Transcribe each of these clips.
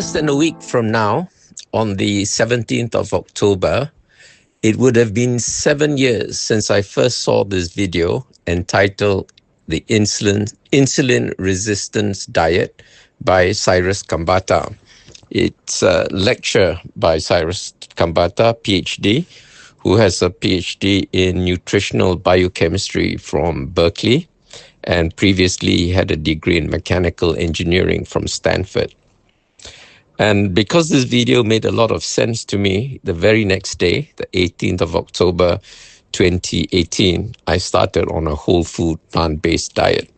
less than a week from now, on the 17th of October, it would have been 7 years since I first saw this video entitled The Insulin Resistance Diet by Cyrus Kambata. It's a lecture by Cyrus Kambata, PhD, who has a PhD in nutritional biochemistry from Berkeley, and previously he had a degree in mechanical engineering from Stanford. And because this video made a lot of sense to me, the very next day, the 18th of October, 2018, I started on a whole food plant-based diet.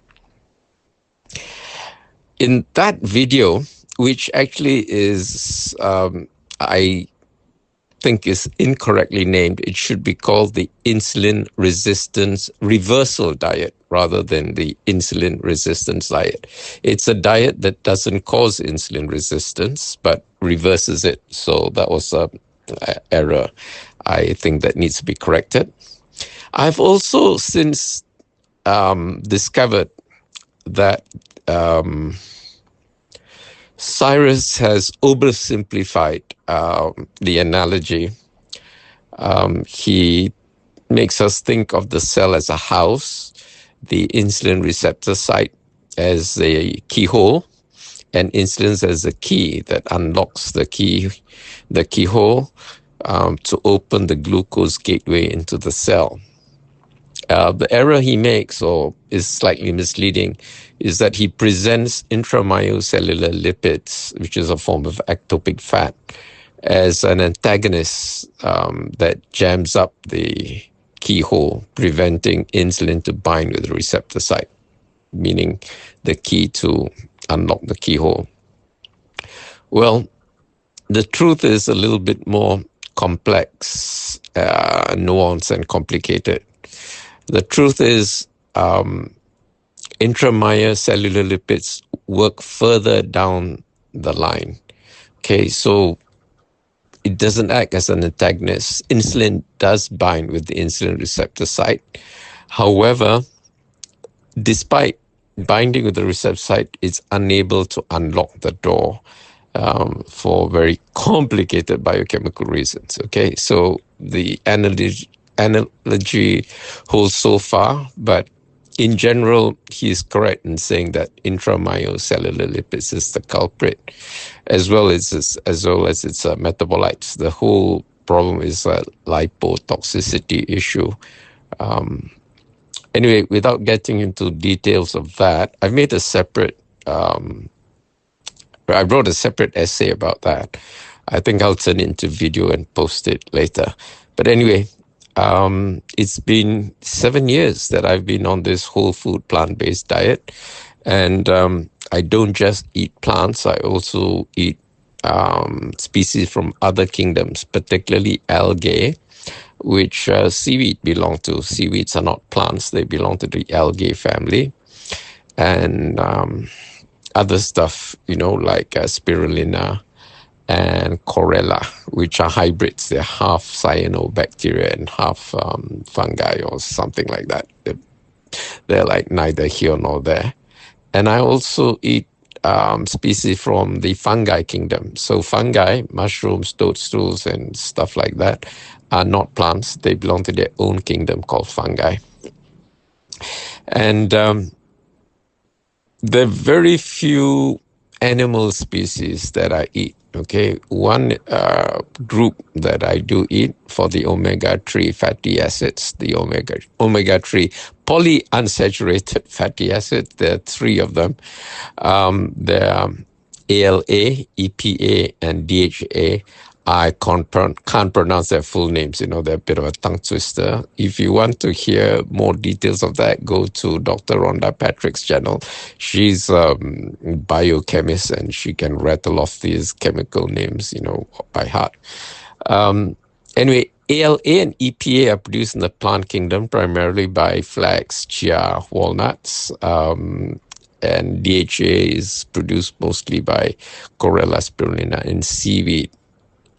In that video, which actually is, I think is incorrectly named, it should be called the insulin resistance reversal diet rather than the insulin resistance diet. It's a diet that doesn't cause insulin resistance, but reverses it. So that was an error, I think, that needs to be corrected. I've also since discovered that Cyrus has oversimplified the analogy. He makes us think of the cell as a house, the insulin receptor site as a keyhole, and insulin as a key that unlocks the keyhole to open the glucose gateway into the cell. The error he makes, or is slightly misleading, is that he presents intramyocellular lipids, which is a form of ectopic fat, as an antagonist that jams up the keyhole, preventing insulin to bind with the receptor site, meaning the key to unlock the keyhole. Well, the truth is a little bit more complex, nuanced, and complicated. The truth is, intramyocellular lipids work further down the line. Okay, so it doesn't act as an antagonist. Insulin does bind with the insulin receptor site. However, despite binding with the receptor site, it's unable to unlock the door for very complicated biochemical reasons. Okay, so the analogy holds so far, but in general, he is correct in saying that intramyocellular lipids is the culprit, as well as its metabolites. The whole problem is a lipotoxicity issue. Anyway, without getting into details of that, I've made a separate. I wrote a separate essay about that. I think I'll turn it into video and post it later. But anyway. It's been 7 years that I've been on this whole food plant-based diet, and I don't just eat plants. I also eat species from other kingdoms, particularly algae, which seaweed belong to. Seaweeds are not plants; they belong to the algae family, and other stuff, like spirulina and chlorella, which are hybrids. They're half cyanobacteria and half fungi or something like that. They're like neither here nor there. And I also eat species from the fungi kingdom. So fungi, mushrooms, toadstools, and stuff like that are not plants. They belong to their own kingdom called fungi. And there are very few animal species that I eat. Okay, one group that I do eat for the omega-3 fatty acids, the omega-3 polyunsaturated fatty acids. There are 3 of them. There are ALA, EPA, and DHA. I can't pronounce their full names. They're a bit of a tongue twister. If you want to hear more details of that, go to Dr. Rhonda Patrick's channel. She's a biochemist and she can rattle off these chemical names, by heart. Anyway, ALA and EPA are produced in the plant kingdom primarily by flax, chia, walnuts, and DHA is produced mostly by chlorella, spirulina, and seaweed.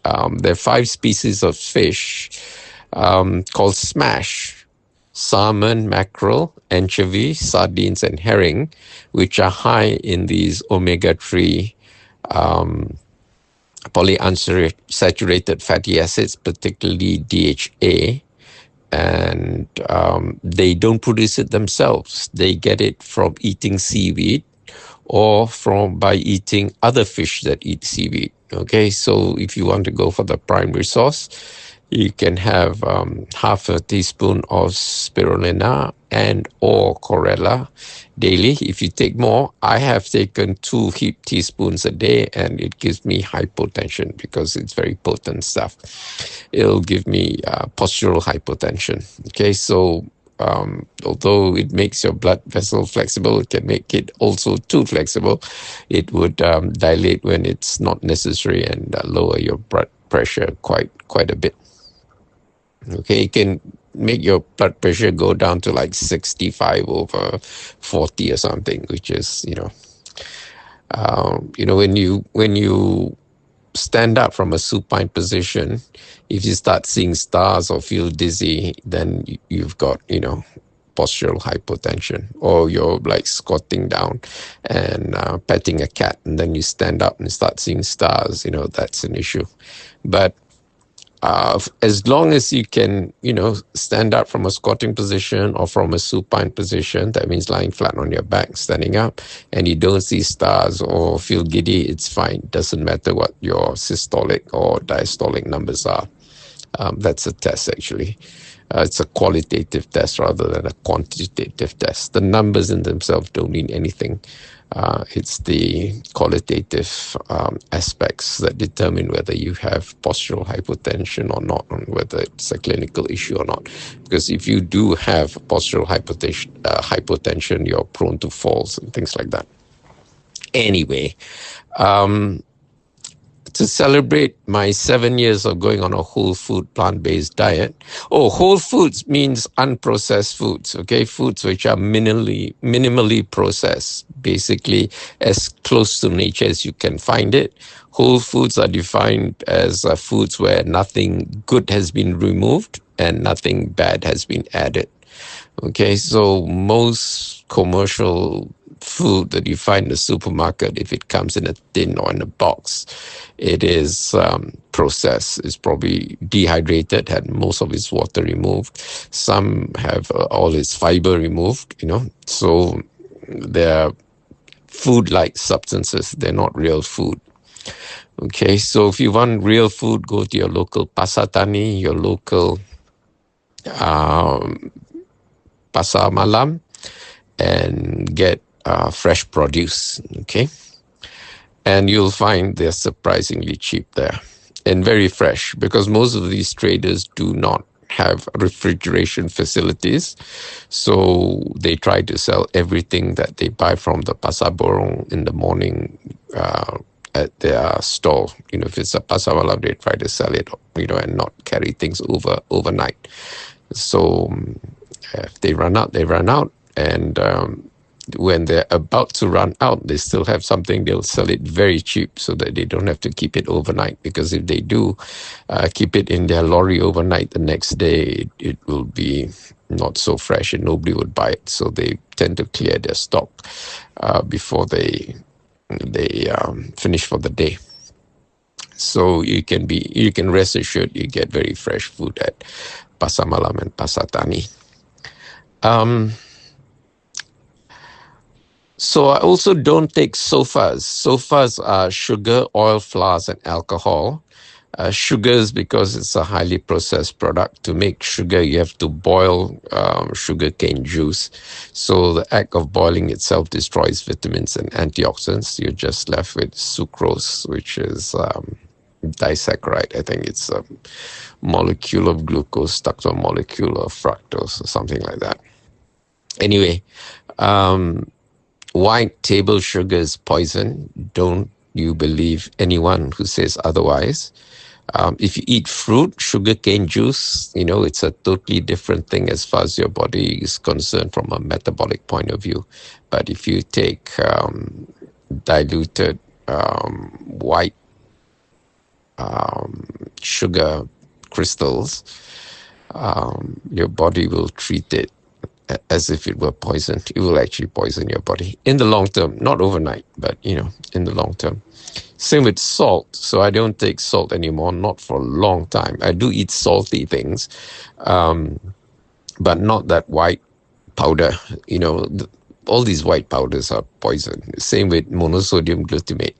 There are 5 species of fish called smash: salmon, mackerel, anchovy, sardines, and herring, which are high in these omega-3 polyunsaturated fatty acids, particularly DHA, and they don't produce it themselves. They get it from eating seaweed or from by eating other fish that eat seaweed. Okay, so if you want to go for the primary source, you can have half a teaspoon of spirulina and or chlorella daily. If you take more, I have taken 2 heaped teaspoons a day, and it gives me hypotension because it's very potent stuff. It'll give me postural hypotension. Okay, so although it makes your blood vessel flexible, it can make it also too flexible. It would dilate when it's not necessary and lower your blood pressure quite a bit. Okay, it can make your blood pressure go down to like 65 over 40 or something, which is, when you stand up from a supine position, if you start seeing stars or feel dizzy, then you've got, postural hypotension. Or you're like squatting down and petting a cat, and then you stand up and start seeing stars, that's an issue. But as long as you can, stand up from a squatting position or from a supine position, that means lying flat on your back, standing up, and you don't see stars or feel giddy, it's fine. Doesn't matter what your systolic or diastolic numbers are. That's a test, actually. It's a qualitative test rather than a quantitative test. The numbers in themselves don't mean anything. It's the qualitative aspects that determine whether you have postural hypotension or not, and whether it's a clinical issue or not. Because if you do have postural hypotension, you're prone to falls and things like that. Anyway, to celebrate my 7 years of going on a whole food plant-based diet. Oh, whole foods means unprocessed foods, okay? Foods which are minimally processed, basically as close to nature as you can find it. Whole foods are defined as foods where nothing good has been removed and nothing bad has been added. Okay, so most commercial food that you find in the supermarket, if it comes in a tin or in a box, it is processed. It's probably dehydrated, had most of its water removed. Some have all its fiber removed, So they're food-like substances. They're not real food. Okay, so if you want real food, go to your local pasar tani, your local pasar malam, and get fresh produce, okay? And you'll find they're surprisingly cheap there and very fresh, because most of these traders do not have refrigeration facilities. So they try to sell everything that they buy from the pasar borong in the morning at their stall. If it's a pasar malam, they try to sell it, and not carry things overnight. So if they run out, they run out. And when they're about to run out, they still have something, they'll sell it very cheap so that they don't have to keep it overnight. Because if they do keep it in their lorry overnight, the next day it will be not so fresh and nobody would buy it. So they tend to clear their stock before they finish for the day. So you can rest assured you get very fresh food at Pasar Malam and Pasar Tani. So I also don't take sofas. Sofas are sugar, oil, flours, and alcohol. Sugars, because it's a highly processed product. To make sugar, you have to boil sugarcane juice. So the act of boiling itself destroys vitamins and antioxidants. You're just left with sucrose, which is disaccharide. I think it's a molecule of glucose stuck to a molecule of fructose or something like that. Anyway, white table sugar is poison. Don't you believe anyone who says otherwise. If you eat fruit, sugarcane juice, it's a totally different thing as far as your body is concerned from a metabolic point of view. But if you take diluted white sugar crystals, your body will treat it as if it were poison. It will actually poison your body in the long term, not overnight, but in the long term. Same with salt. So I don't take salt anymore, not for a long time. I do eat salty things, but not that white powder. All these white powders are poison. Same with monosodium glutamate.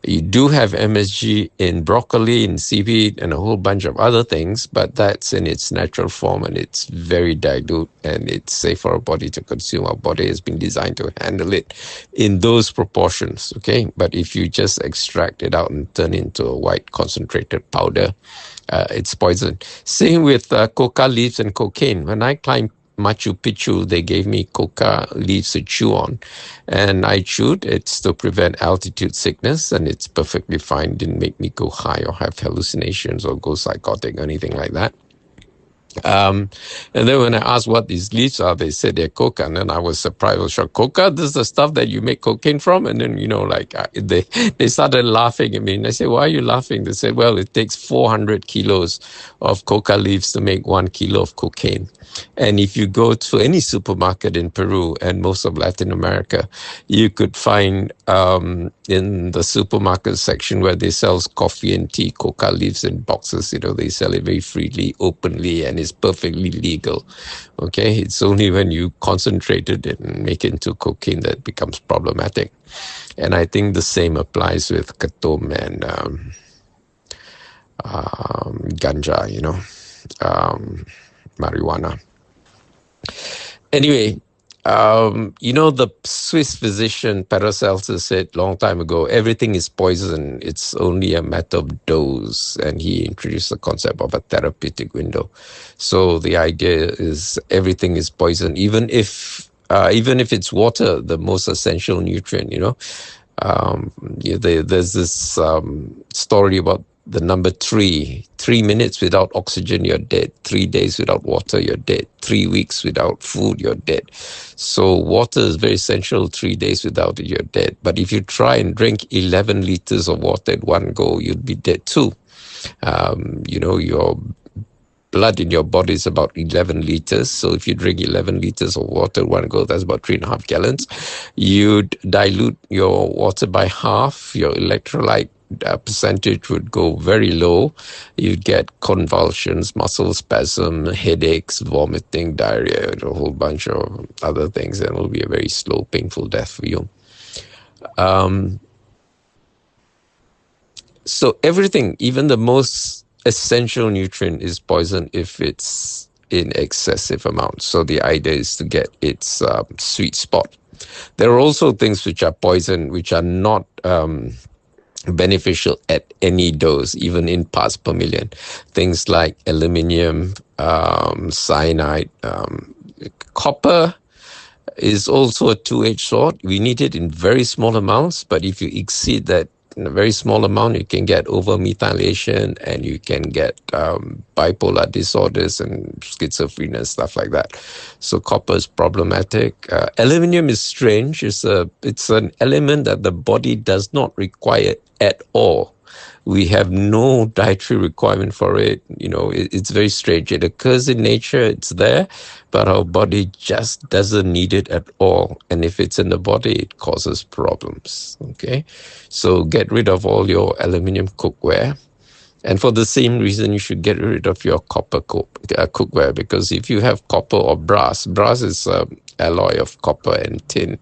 You do have MSG in broccoli, in seaweed, and a whole bunch of other things, but that's in its natural form and it's very dilute and it's safe for our body to consume. Our body has been designed to handle it in those proportions, okay? But if you just extract it out and turn it into a white concentrated powder, it's poison. Same with coca leaves and cocaine. When I climbed Machu Picchu, they gave me coca leaves to chew on, and I chewed. It's to prevent altitude sickness, and it's perfectly fine. Didn't make me go high or have hallucinations or go psychotic or anything like that. And then when I asked what these leaves are, they said they're coca. And then I was surprised. I was shocked. Coca, this is the stuff that you make cocaine from? And then, they started laughing at me. And I said, why are you laughing? They said, well, it takes 400 kilos of coca leaves to make 1 kilo of cocaine. And if you go to any supermarket in Peru and most of Latin America, you could find in the supermarket section where they sell coffee and tea, coca leaves in boxes. They sell it very freely, openly, and it's perfectly legal. Okay, it's only when you concentrate it and make it into cocaine that it becomes problematic. And I think the same applies with katom and ganja, marijuana. Anyway, the Swiss physician Paracelsus said long time ago, everything is poison. It's only a matter of dose. And he introduced the concept of a therapeutic window. So the idea is everything is poison, even if it's water, the most essential nutrient, there's this story about the number 3. 3 minutes without oxygen, you're dead. 3 days without water, you're dead. 3 weeks without food, you're dead. So water is very essential. 3 days without it, you're dead. But if you try and drink 11 liters of water at one go, you'd be dead too. Your blood in your body is about 11 liters. So if you drink 11 liters of water at one go, that's about 3.5 gallons. You'd dilute your water by half. Your electrolyte percentage would go very low. You'd get convulsions, muscle spasm, headaches, vomiting, diarrhea, a whole bunch of other things, and it will be a very slow, painful death for you. So everything, even the most essential nutrient, is poison if it's in excessive amounts. So the idea is to get its sweet spot. There are also things which are poison, which are not beneficial at any dose, even in parts per million. Things like aluminium, cyanide, copper is also a two-edged sword. We need it in very small amounts, but if you exceed that in a very small amount, you can get over-methylation and you can get bipolar disorders and schizophrenia and stuff like that. So copper is problematic. Aluminium is strange. It's an element that the body does not require at all. We have no dietary requirement for it. It's very strange. It occurs in nature, it's there, but our body just doesn't need it at all. And if it's in the body, it causes problems. Okay, so get rid of all your aluminium cookware. And for the same reason, you should get rid of your copper cookware, because if you have copper or brass is alloy of copper and tin.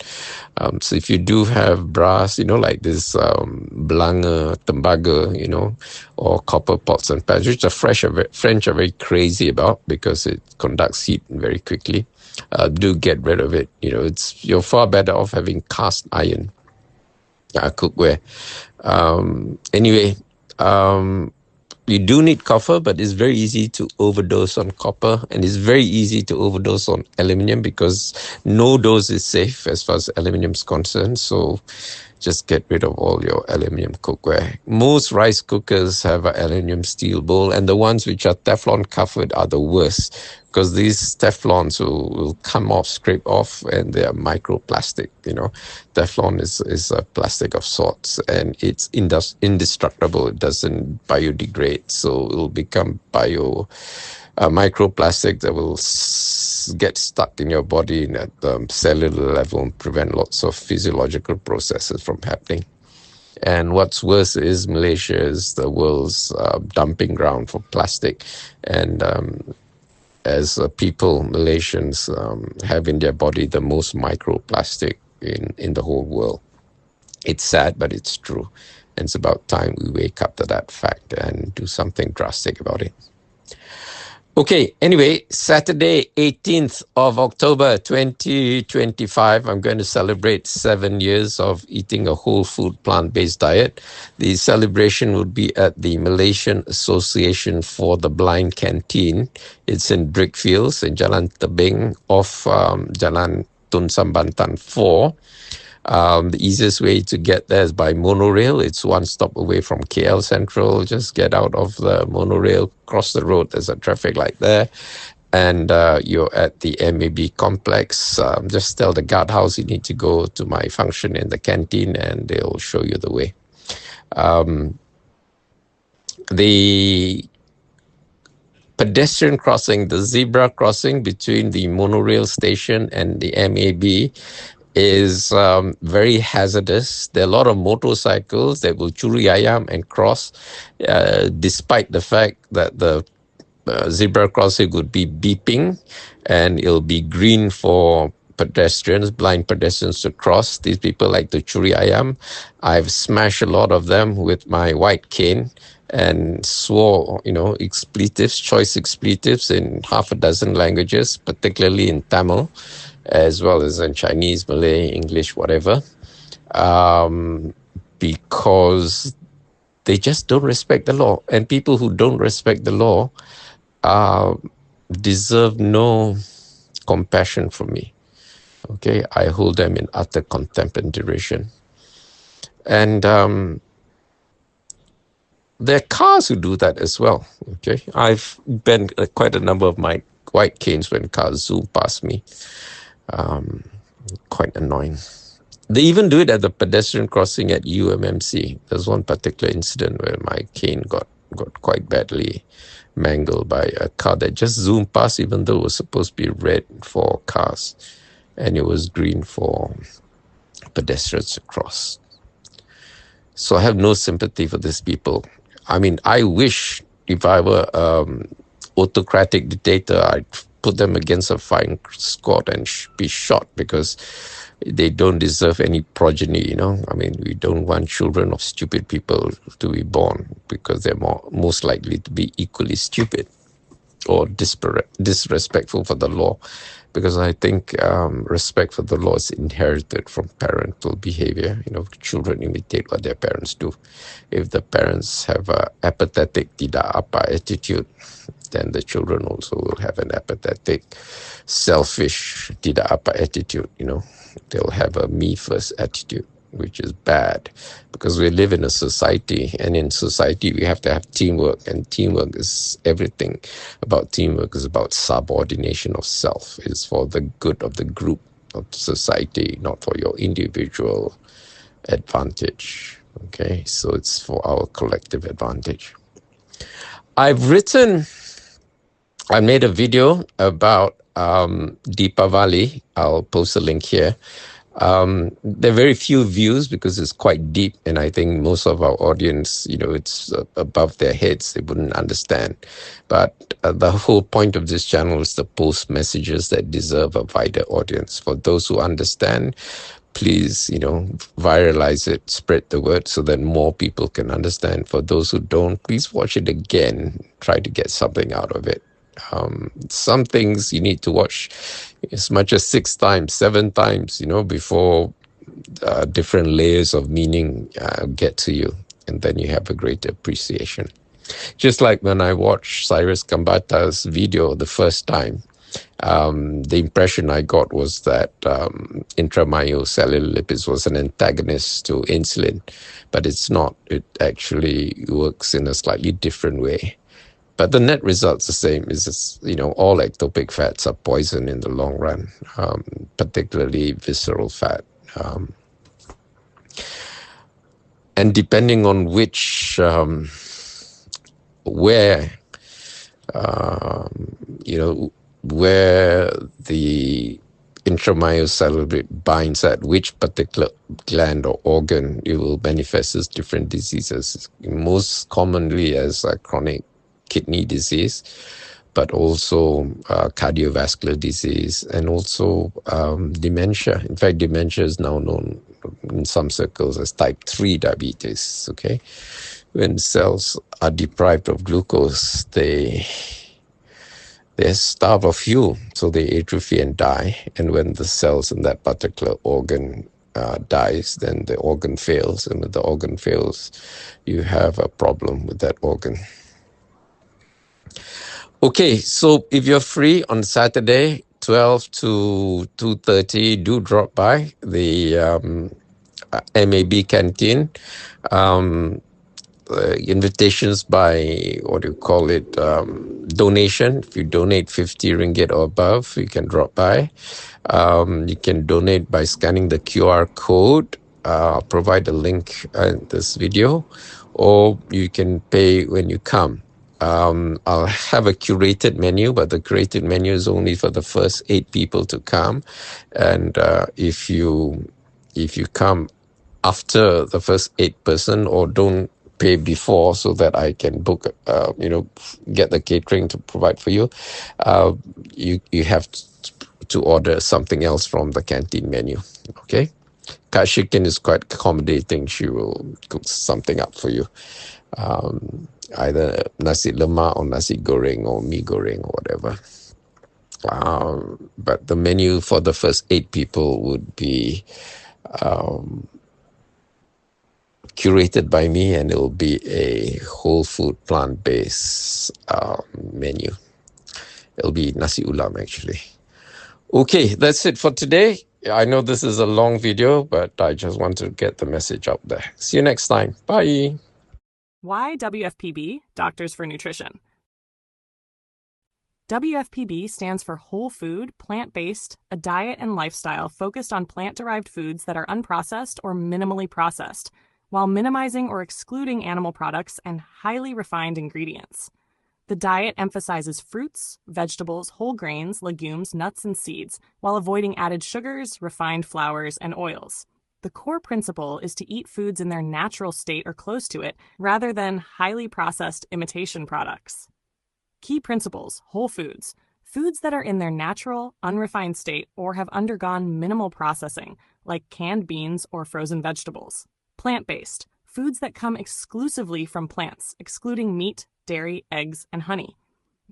So if you do have brass, like this Blanger, Tembaga, or copper pots and pans, which the French are very crazy about because it conducts heat very quickly, do get rid of it. You're far better off having cast iron cookware. Anyway, you do need copper, but it's very easy to overdose on copper, and it's very easy to overdose on aluminium because no dose is safe as far as aluminium is concerned. So just get rid of all your aluminium cookware. Most rice cookers have an aluminium steel bowl, and the ones which are Teflon covered are the worst because these Teflons will come off, scrape off, and they are microplastic. Teflon is a plastic of sorts, and it's indestructible. It doesn't biodegrade, so it will become microplastic that will get stuck in your body at the cellular level and prevent lots of physiological processes from happening. And what's worse is Malaysia is the world's dumping ground for plastic. And as people, Malaysians have in their body the most microplastic in the whole world. It's sad, but it's true. And it's about time we wake up to that fact and do something drastic about it. Okay, anyway, Saturday, 18th of October 2025, I'm going to celebrate 7 years of eating a whole food plant-based diet. The celebration would be at the Malaysian Association for the Blind Canteen. It's in Brickfields in Jalan Tebing off Jalan Tun Sambantan 4. The easiest way to get there is by monorail. It's one stop away from KL Central. Just get out of the monorail, cross the road. There's a traffic light there. And you're at the MAB complex. Just tell the guardhouse you need to go to my function in the canteen and they'll show you the way. The pedestrian crossing, the zebra crossing between the monorail station and the MAB is very hazardous. There are a lot of motorcycles that will churi ayam and cross, despite the fact that the zebra crossing would be beeping and it'll be green for pedestrians, blind pedestrians to cross. These people like to churi ayam. I've smashed a lot of them with my white cane and swore, expletives, choice expletives in half a dozen languages, particularly in Tamil, as well as in Chinese, Malay, English, whatever, because they just don't respect the law. And people who don't respect the law deserve no compassion from me. Okay, I hold them in utter contempt and derision. And there are cars who do that as well. Okay, I've bent quite a number of my white canes when cars zoom past me. Quite annoying. They even do it at the pedestrian crossing at UMMC. There's one particular incident where my cane got quite badly mangled by a car that just zoomed past, even though it was supposed to be red for cars and it was green for pedestrians to cross. So I have no sympathy for these people. I mean, I wish if I were autocratic dictator, I'd put them against a firing squad and be shot because they don't deserve any progeny, I mean, we don't want children of stupid people to be born because they're most likely to be equally stupid or disrespectful for the law, because I think respect for the law is inherited from parental behavior. Children imitate what their parents do. If the parents have a apathetic tidak apa attitude, then the children also will have an apathetic, selfish tidak apa attitude. They'll have a me first attitude, which is bad, because we live in a society, and in society we have to have teamwork, and teamwork is everything. About teamwork is about subordination of self. It's for the good of the group of society, not for your individual advantage. Okay, so it's for our collective advantage. I made a video about Deepavali. I'll post a link here. There are very few views because it's quite deep, and I think most of our audience, it's above their heads. They wouldn't understand. But the whole point of this channel is to post messages that deserve a wider audience. For those who understand, please, viralize it, spread the word so that more people can understand. For those who don't, please watch it again. Try to get something out of it. Some things you need to watch as much as 6 times, 7 times, before different layers of meaning get to you, and then you have a greater appreciation. Just like when I watched Cyrus Kambata's video the first time, the impression I got was that intramyocellular lipids was an antagonist to insulin, but it's not. It actually works in a slightly different way. But the net result's the same. Is all ectopic fats are poison in the long run, particularly visceral fat. And depending on where you know, where the intramyocellular binds at which particular gland or organ, it will manifest as different diseases, most commonly as chronic kidney disease, but also cardiovascular disease, and also dementia. In fact, dementia is now known in some circles as type 3 diabetes, okay? When cells are deprived of glucose, they're starved of fuel, so they atrophy and die. And when the cells in that particular organ dies, then the organ fails. And when the organ fails, you have a problem with that organ. Okay, so if you're free on Saturday, 12 to 2:30, do drop by the MAB canteen. Invitations by, what do you call it, donation. If you donate 50 ringgit or above, you can drop by. You can donate by scanning the QR code. I'll provide a link in this video, or you can pay when you come. I'll have a curated menu, but the curated menu is only for the first 8 people to come. And if you come after the first 8 person, or don't pay before, so that I can book, get the catering to provide for you, you have to order something else from the canteen menu. Okay, Kashikin is quite accommodating. She will cook something up for you, either nasi lemak or nasi goreng or mee goreng or whatever. But the menu for the first 8 people would be curated by me, and it will be a whole food, plant-based menu. It'll be nasi ulam, actually. Okay, that's it for today. I know this is a long video, but I just want to get the message out there. See you next time. Bye. Why WFPB, Doctors for Nutrition? WFPB stands for Whole Food, Plant-Based, a diet and lifestyle focused on plant-derived foods that are unprocessed or minimally processed, while minimizing or excluding animal products and highly refined ingredients. The diet emphasizes fruits, vegetables, whole grains, legumes, nuts, and seeds, while avoiding added sugars, refined flours, and oils. The core principle is to eat foods in their natural state or close to it, rather than highly processed imitation products. Key principles: whole foods. Foods that are in their natural, unrefined state or have undergone minimal processing, like canned beans or frozen vegetables. Plant-based. Foods that come exclusively from plants, excluding meat, dairy, eggs, and honey.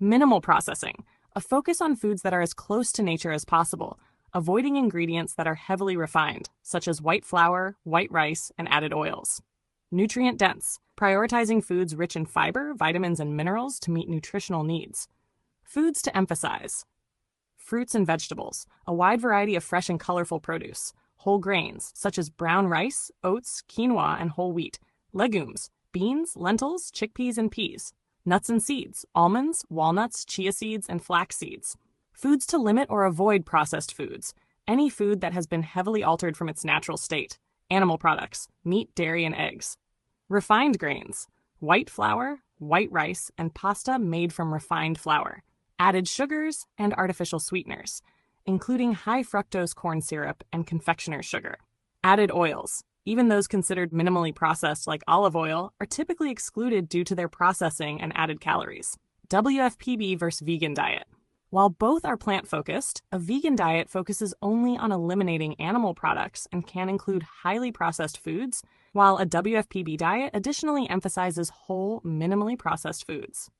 Minimal processing. A focus on foods that are as close to nature as possible, avoiding ingredients that are heavily refined, such as white flour, white rice, and added oils. Nutrient dense. Prioritizing foods rich in fiber, vitamins, and minerals to meet nutritional needs. Foods to emphasize: fruits and vegetables, a wide variety of fresh and colorful produce. Whole grains, such as brown rice, oats, quinoa, and whole wheat. Legumes, beans, lentils, chickpeas, and peas. Nuts and seeds, almonds, walnuts, chia seeds, and flax seeds. Foods to limit or avoid processed foods, any food that has been heavily altered from its natural state. Animal products, meat, dairy, and eggs. Refined grains, white flour, white rice, and pasta made from refined flour. Added sugars and artificial sweeteners, including high fructose corn syrup and confectioner's sugar. Added oils, even those considered minimally processed like olive oil, are typically excluded due to their processing and added calories. WFPB versus vegan diet. While both are plant-focused, a vegan diet focuses only on eliminating animal products and can include highly processed foods, while a WFPB diet additionally emphasizes whole, minimally processed foods.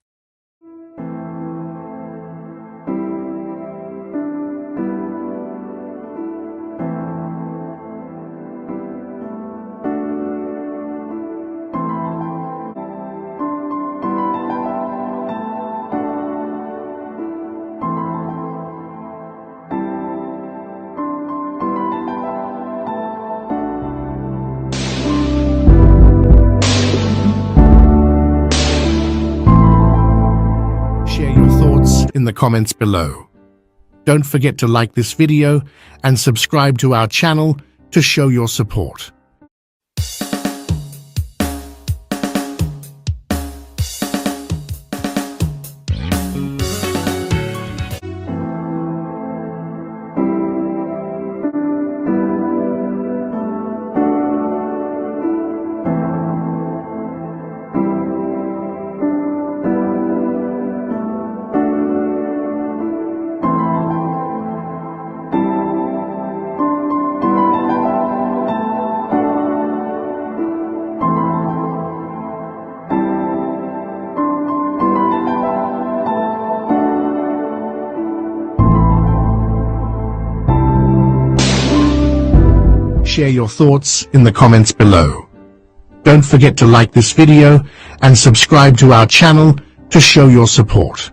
In the comments below. Don't forget to like this video and subscribe to our channel to show your support. share your thoughts in the comments below. Don't forget to like this video and subscribe to our channel to show your support.